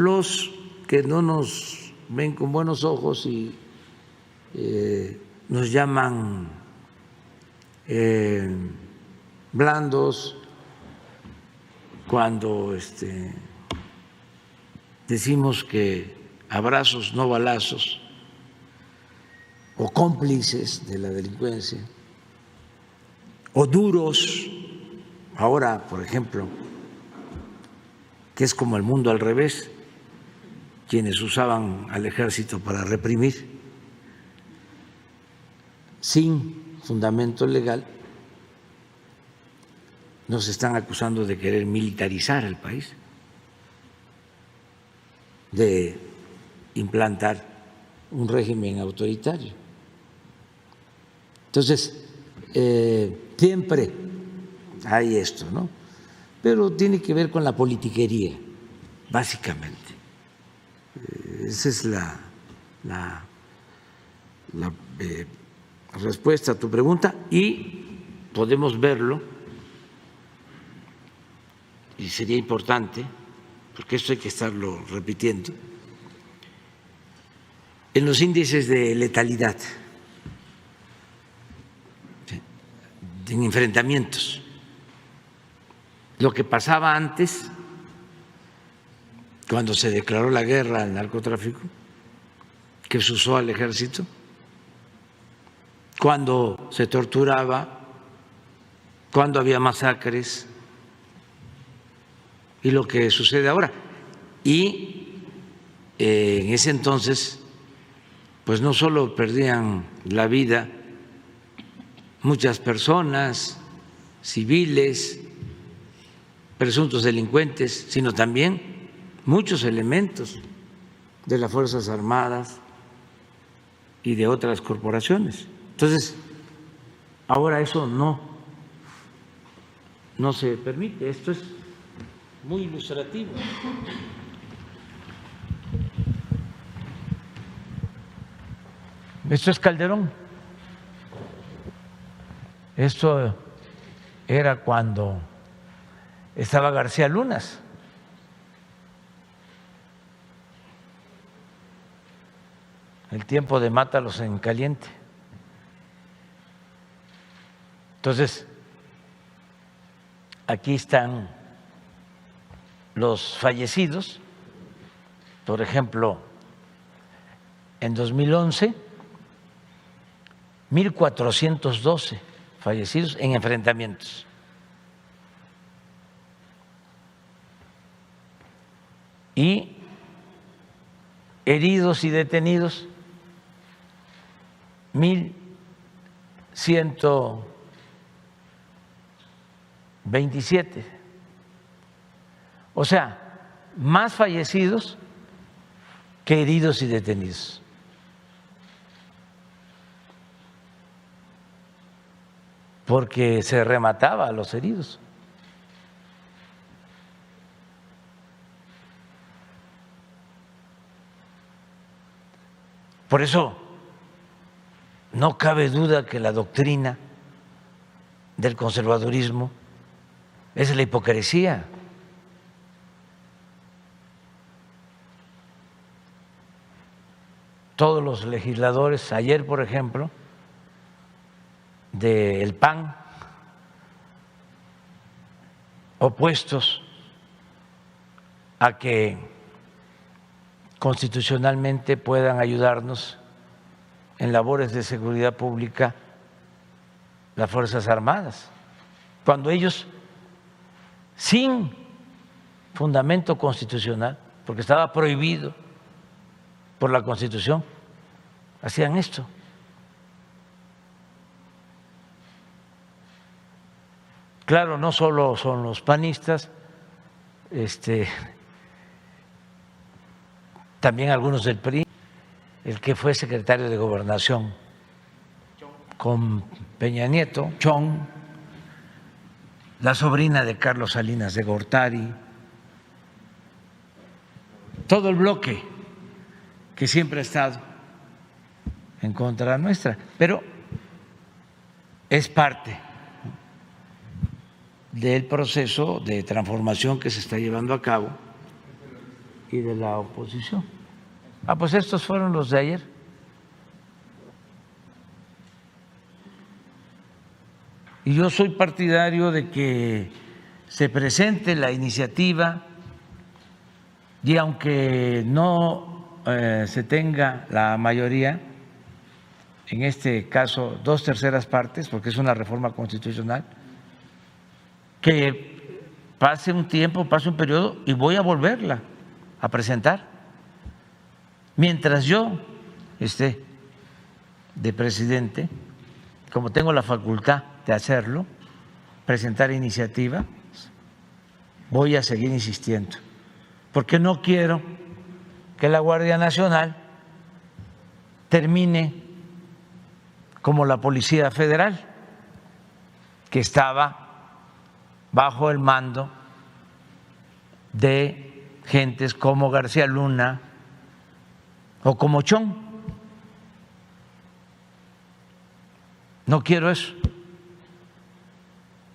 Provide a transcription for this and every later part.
los que no nos ven con buenos ojos y nos llaman blandos cuando decimos que abrazos no balazos, o cómplices de la delincuencia, o duros. Ahora, por ejemplo, que es como el mundo al revés, quienes usaban al ejército para reprimir sin fundamento legal, nos están acusando de querer militarizar el país, de implantar un régimen autoritario. Entonces, siempre hay esto, ¿no? Pero tiene que ver con la politiquería, básicamente. Esa es la respuesta a tu pregunta, y podemos verlo, y sería importante, porque esto hay que estarlo repitiendo, en los índices de letalidad, en enfrentamientos. Lo que pasaba antes, cuando se declaró la guerra al narcotráfico, que se usó al ejército, cuando se torturaba, cuando había masacres, y lo que sucede ahora. Y en ese entonces, pues no solo perdían la vida muchas personas, civiles, presuntos delincuentes, sino también muchos elementos de las Fuerzas Armadas y de otras corporaciones. Entonces, ahora eso no se permite. Esto es muy ilustrativo. Esto es Calderón. Esto era cuando estaba García Lunas. El tiempo de mátalos en caliente. Entonces, aquí están los fallecidos. Por ejemplo, en 2011, 1.412 fallecidos en enfrentamientos. Y heridos y detenidos, 1.127. O sea, más fallecidos que heridos y detenidos. Porque se remataba a los heridos. Por eso no cabe duda que la doctrina del conservadurismo es la hipocresía. Todos los legisladores, ayer por ejemplo, del PAN, opuestos a que constitucionalmente puedan ayudarnos en labores de seguridad pública las Fuerzas Armadas, cuando ellos, sin fundamento constitucional, porque estaba prohibido por la Constitución, hacían esto. Claro, no solo son los panistas, también algunos del PRI, el que fue secretario de Gobernación con Peña Nieto, Chong, la sobrina de Carlos Salinas de Gortari, todo el bloque que siempre ha estado en contra nuestra, pero es parte del proceso de transformación que se está llevando a cabo y de la oposición. Pues estos fueron los de ayer. Y yo soy partidario de que se presente la iniciativa y aunque no se tenga la mayoría, en este caso 2/3 partes, porque es una reforma constitucional, que pase un tiempo, pase un periodo y voy a volverla a presentar. Mientras yo esté de presidente, como tengo la facultad de hacerlo, presentar iniciativa, voy a seguir insistiendo, porque no quiero que la Guardia Nacional termine como la Policía Federal, que estaba bajo el mando de gentes como García Luna o como Chong. No quiero eso,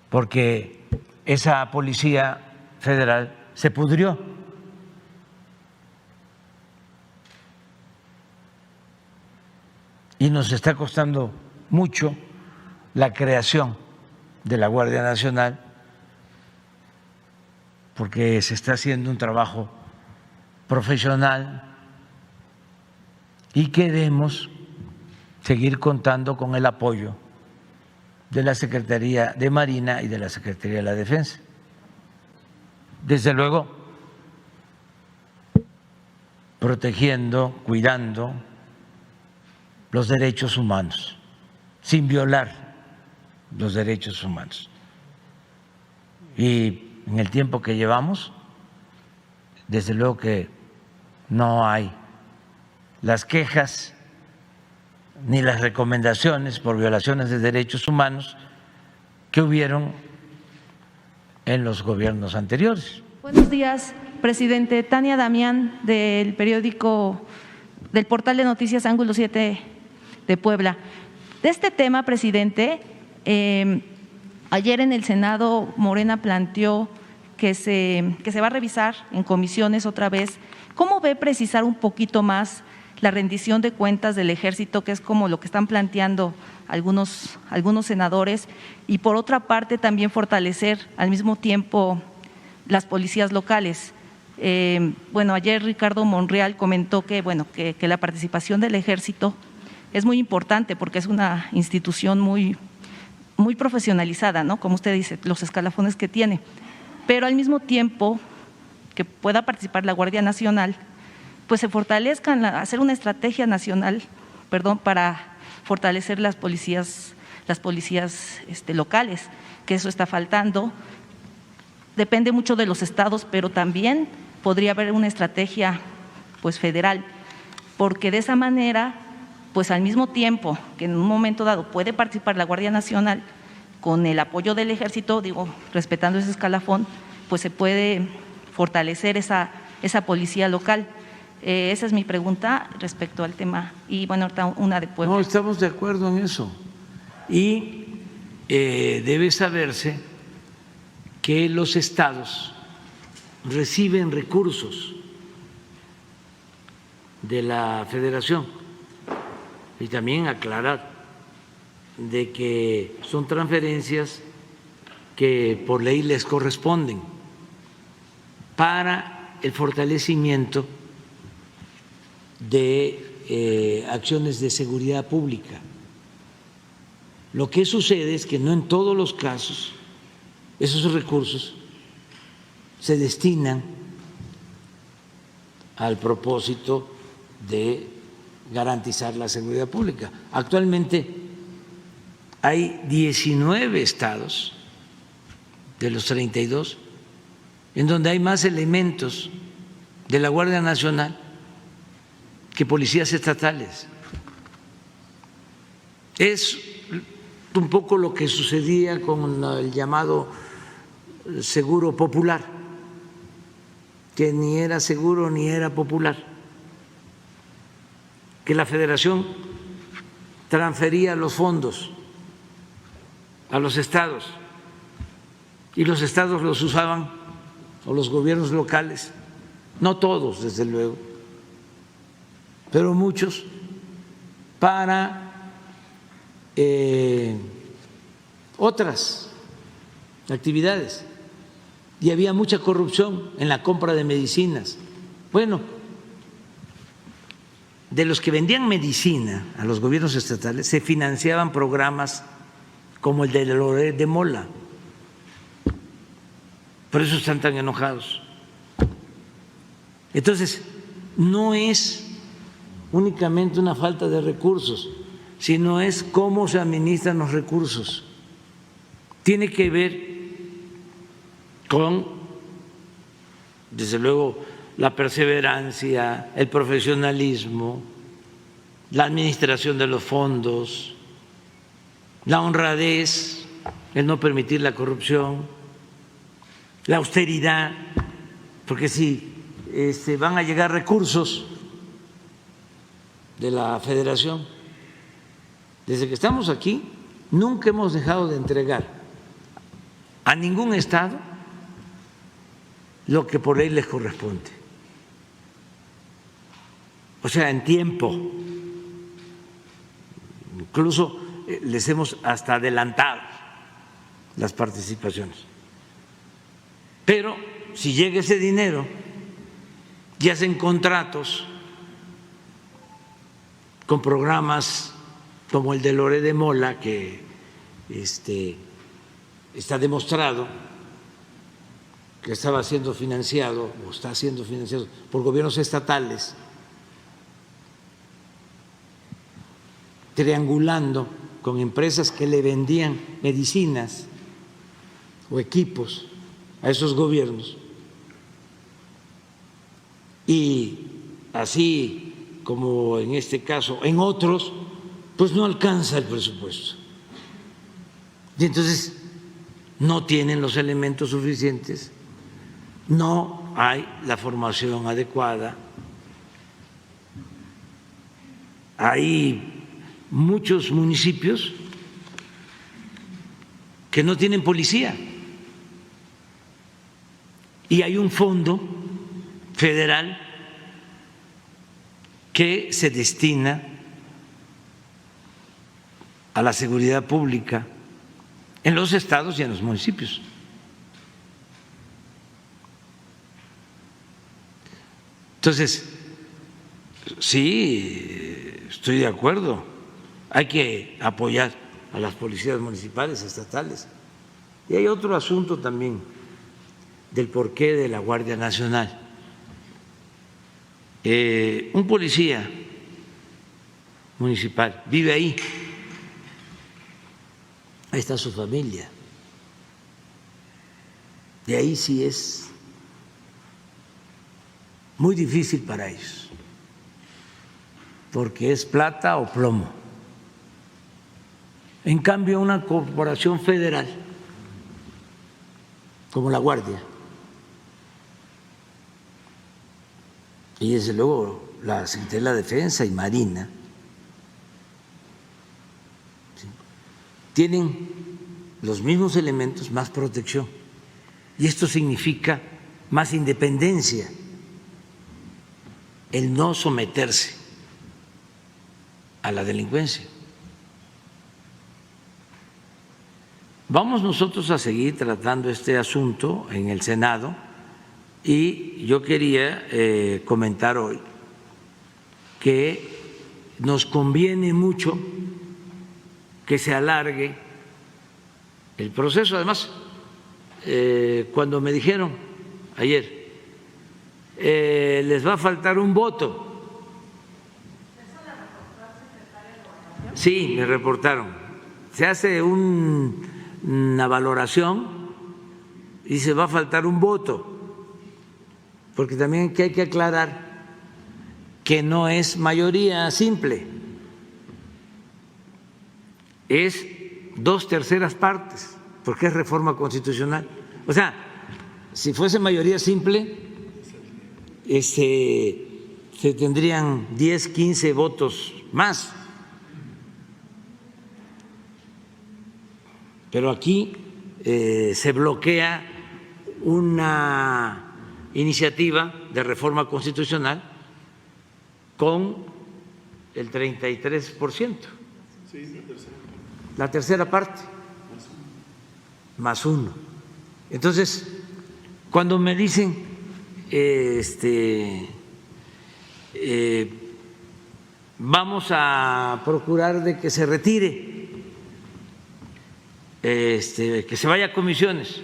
porque esa Policía Federal se pudrió. Y nos está costando mucho la creación de la Guardia Nacional, porque se está haciendo un trabajo profesional y queremos seguir contando con el apoyo de la Secretaría de Marina y de la Secretaría de la Defensa. Desde luego, protegiendo, cuidando los derechos humanos, sin violar los derechos humanos. Y en el tiempo que llevamos, desde luego que no hay las quejas ni las recomendaciones por violaciones de derechos humanos que hubieron en los gobiernos anteriores. Buenos días, presidente. Tania Damián, del periódico, del portal de noticias Ángulo 7 de Puebla. De este tema, presidente, ayer en el Senado Morena planteó que se va a revisar en comisiones otra vez. ¿Cómo ve precisar un poquito más la rendición de cuentas del Ejército, que es como lo que están planteando algunos senadores, y por otra parte también fortalecer al mismo tiempo las policías locales? Ayer Ricardo Monreal comentó que la participación del Ejército es muy importante porque es una institución muy profesionalizada, ¿no? Como usted dice, los escalafones que tiene, pero al mismo tiempo que pueda participar la Guardia Nacional, pues se fortalezcan, hacer una estrategia nacional, para fortalecer las policías locales, que eso está faltando. Depende mucho de los estados, pero también podría haber una estrategia federal, porque de esa manera, al mismo tiempo que en un momento dado puede participar la Guardia Nacional con el apoyo del Ejército, respetando ese escalafón, pues se puede fortalecer esa policía local. Esa es mi pregunta respecto al tema. Y ahorita una de Puebla. No, estamos de acuerdo en eso. Y debe saberse que los estados reciben recursos de la Federación, y también aclarar de que son transferencias que por ley les corresponden para el fortalecimiento de acciones de seguridad pública. Lo que sucede es que no en todos los casos esos recursos se destinan al propósito de garantizar la seguridad pública. Actualmente hay 19 estados de los 32 en donde hay más elementos de la Guardia Nacional que policías estatales. Es un poco lo que sucedía con el llamado seguro popular, que ni era seguro ni era popular, que la Federación transfería los fondos a los estados y los estados los usaban, o los gobiernos locales, no todos, desde luego, pero muchos, para otras actividades. Y había mucha corrupción en la compra de medicinas. Bueno, de los que vendían medicina a los gobiernos estatales se financiaban programas como el de Loret de Mola. Por eso están tan enojados. Entonces, no es únicamente una falta de recursos, sino es cómo se administran los recursos. Tiene que ver con, desde luego, la perseverancia, el profesionalismo, la administración de los fondos, la honradez, el no permitir la corrupción, la austeridad, porque si van a llegar recursos de la Federación, desde que estamos aquí, nunca hemos dejado de entregar a ningún estado lo que por ley les corresponde. O sea, en tiempo. Incluso les hemos hasta adelantado las participaciones. Pero si llega ese dinero y hacen contratos con programas como el de Loret de Mola, que está demostrado que estaba siendo financiado o está siendo financiado por gobiernos estatales, triangulando con empresas que le vendían medicinas o equipos a esos gobiernos, y así como en este caso, en otros, pues no alcanza el presupuesto. Y entonces no tienen los elementos suficientes, no hay la formación adecuada, hay muchos municipios que no tienen policía y hay un fondo federal que se destina a la seguridad pública en los estados y en los municipios. Entonces, sí, estoy de acuerdo, hay que apoyar a las policías municipales, estatales. Y hay otro asunto también del porqué de la Guardia Nacional. Un policía municipal vive ahí está su familia, y ahí sí es muy difícil para ellos, porque es plata o plomo. En cambio, una corporación federal como la Guardia, y desde luego la Secretaría de la Defensa y Marina, tienen los mismos elementos, más protección, y esto significa más independencia, el no someterse a la delincuencia. Vamos nosotros a seguir tratando este asunto en el Senado, y yo quería comentar hoy que nos conviene mucho que se alargue el proceso. Además, cuando me dijeron ayer, les va a faltar un voto. Sí, me reportaron. Se hace una valoración y se va a faltar un voto, porque también hay que aclarar que no es mayoría simple, es 2/3 partes, porque es reforma constitucional. O sea, si fuese mayoría simple, se tendrían 10, 15 votos más. Pero aquí se bloquea una iniciativa de reforma constitucional con el 33%. La tercera parte, más uno. Entonces, cuando me dicen vamos a procurar de que se retire, que se vaya a comisiones,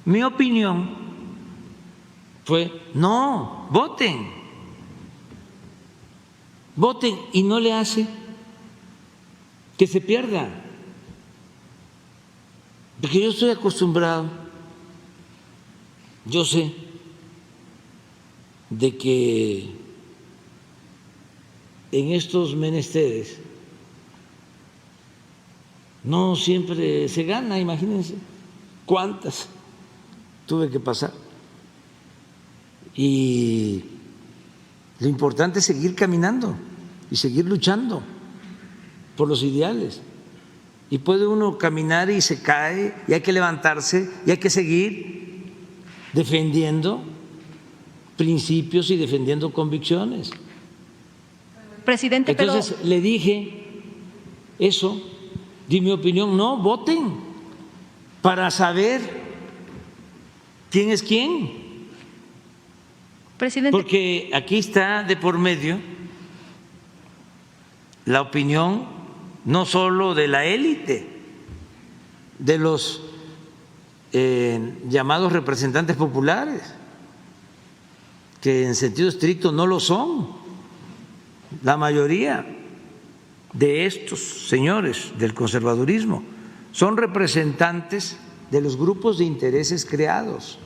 mi opinión fue: no, voten y no le hace que se pierda, porque yo estoy acostumbrado, yo sé de que en estos menesteres no siempre se gana. Imagínense cuántas tuve que pasar, y lo importante es seguir caminando y seguir luchando por los ideales. Y puede uno caminar y se cae, y hay que levantarse, y hay que seguir defendiendo principios y defendiendo convicciones. Presidente, entonces le dije eso, di mi opinión: no, voten para saber quién es quién. Presidente, porque aquí está de por medio la opinión no solo de la élite, de los llamados representantes populares, que en sentido estricto no lo son. La mayoría de estos señores del conservadurismo son representantes de los grupos de intereses creados,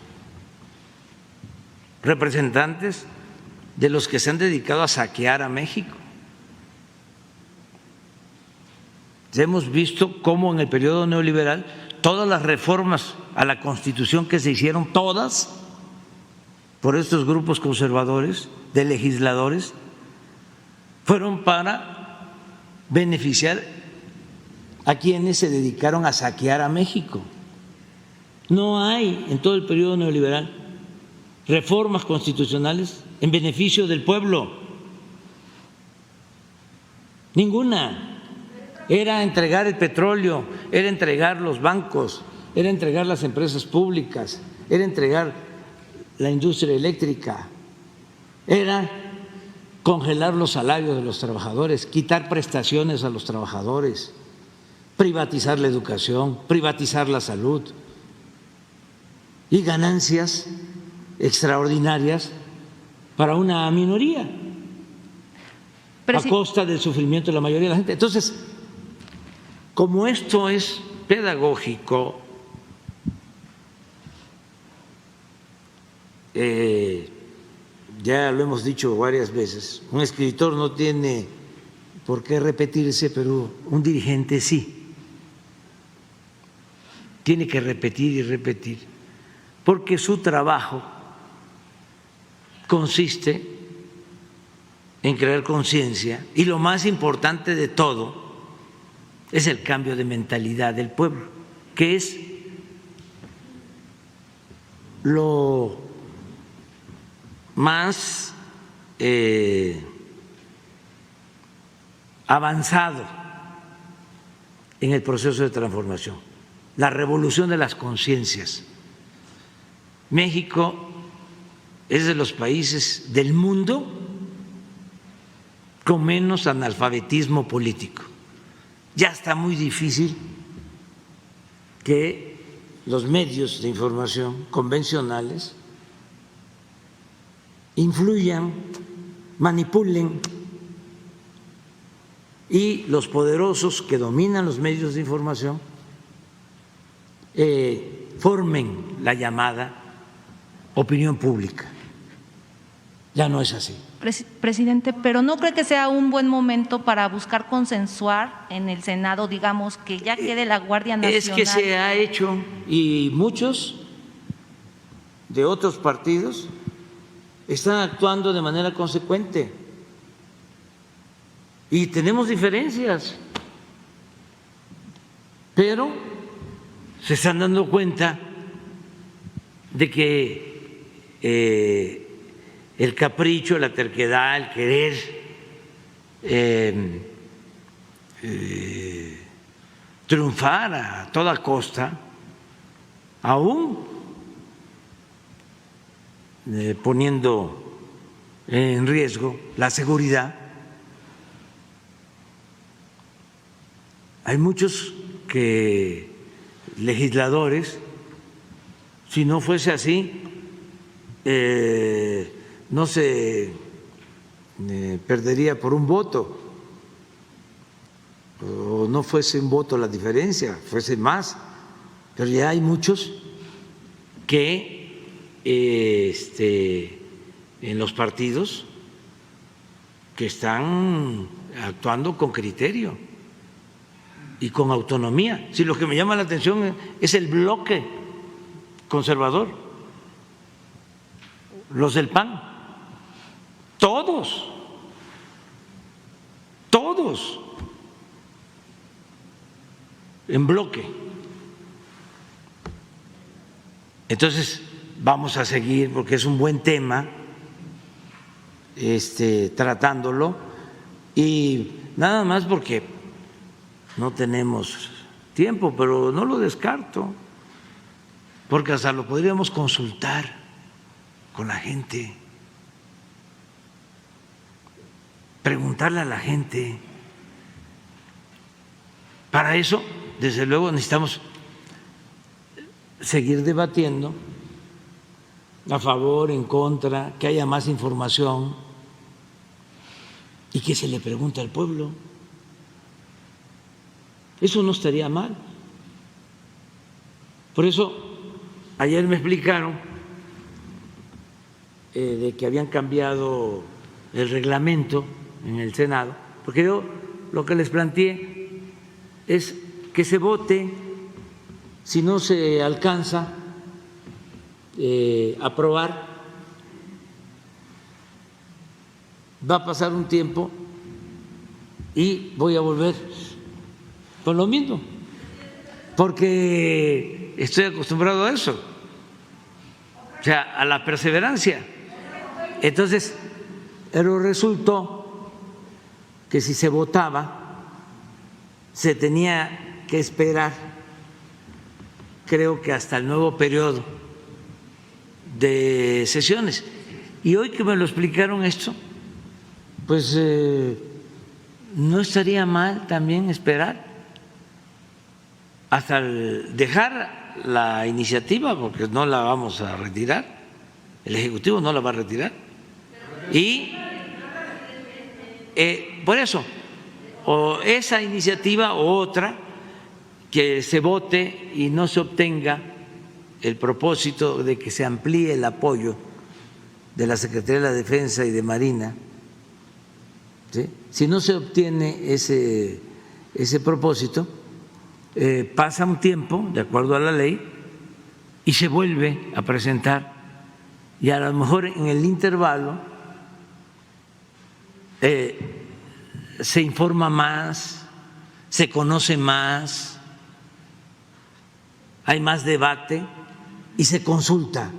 representantes de los que se han dedicado a saquear a México. Hemos visto cómo en el periodo neoliberal todas las reformas a la Constitución que se hicieron, todas por estos grupos conservadores de legisladores, fueron para beneficiar a quienes se dedicaron a saquear a México. No hay en todo el periodo neoliberal reformas constitucionales en beneficio del pueblo, ninguna. Era entregar el petróleo, era entregar los bancos, era entregar las empresas públicas, era entregar la industria eléctrica, era congelar los salarios de los trabajadores, quitar prestaciones a los trabajadores, privatizar la educación, privatizar la salud, y ganancias extraordinarias para una minoría a costa del sufrimiento de la mayoría de la gente. Entonces, como esto es pedagógico, ya lo hemos dicho varias veces, un escritor no tiene por qué repetirse, pero un dirigente sí. Tiene que repetir y repetir, porque su trabajo consiste en crear conciencia, y lo más importante de todo es el cambio de mentalidad del pueblo, que es lo más avanzado en el proceso de transformación, la revolución de las conciencias. México es de los países del mundo con menos analfabetismo político. Ya está muy difícil que los medios de información convencionales influyan, manipulen, y los poderosos que dominan los medios de información formen la llamada opinión pública. Ya no es así. Presidente, pero ¿no cree que sea un buen momento para buscar consensuar en el Senado, digamos, que ya quede la Guardia Nacional? Es que se ha hecho, y muchos de otros partidos están actuando de manera consecuente, y tenemos diferencias, pero se están dando cuenta de que el capricho, la terquedad, el querer triunfar a toda costa, aún poniendo en riesgo la seguridad. Hay muchos legisladores, si no fuese así, no se perdería por un voto, o no fuese un voto la diferencia, fuese más, pero ya hay muchos que en los partidos que están actuando con criterio y con autonomía. Si lo que me llama la atención es el bloque conservador, los del PAN, todos en bloque. Entonces vamos a seguir porque es un buen tema, tratándolo, y nada más porque no tenemos tiempo, pero no lo descarto, porque hasta lo podríamos consultar con la gente, preguntarle a la gente. Para eso, desde luego, necesitamos seguir debatiendo a favor, en contra, que haya más información y que se le pregunte al pueblo. Eso no estaría mal. Por eso ayer me explicaron de que habían cambiado el reglamento en el Senado, porque yo lo que les planteé es que se vote, si no se alcanza aprobar, va a pasar un tiempo y voy a volver con lo mismo, porque estoy acostumbrado a eso, o sea, a la perseverancia. Entonces, pero resultó que si se votaba, se tenía que esperar, creo que hasta el nuevo periodo de sesiones. Y hoy que me lo explicaron esto, pues no estaría mal también esperar hasta dejar la iniciativa, porque no la vamos a retirar, el Ejecutivo no la va a retirar, y por eso, o esa iniciativa o otra, que se vote y no se obtenga el propósito de que se amplíe el apoyo de la Secretaría de la Defensa y de Marina, ¿sí? Si no se obtiene ese propósito, pasa un tiempo, de acuerdo a la ley, y se vuelve a presentar, y a lo mejor en el intervalo se informa más, se conoce más, hay más debate y se consulta.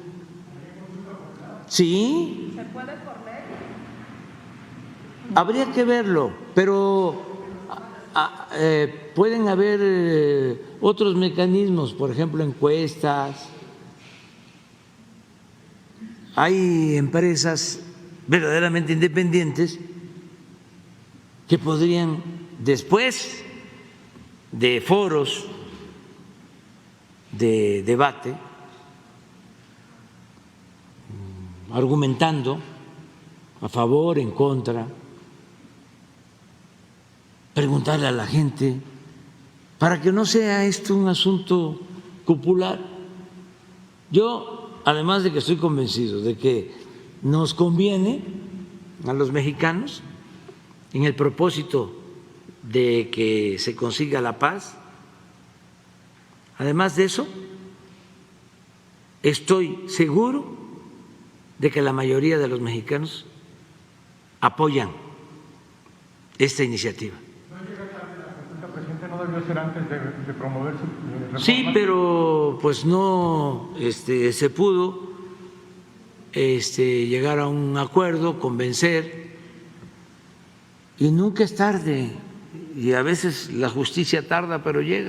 ¿Sí? ¿Se puede correr? Habría que verlo, pero pueden haber otros mecanismos, por ejemplo, encuestas. Hay empresas verdaderamente independientes que podrían, después de foros de debate, argumentando a favor, en contra, preguntarle a la gente, para que no sea esto un asunto cupular. Yo, además de que estoy convencido de que nos conviene a los mexicanos en el propósito de que se consiga la paz, además de eso, estoy seguro de que la mayoría de los mexicanos apoyan esta iniciativa. ¿No debió ser antes de promover su reforma? Sí, pero pues no se pudo llegar a un acuerdo, convencer, y nunca es tarde, y a veces la justicia tarda, pero llega.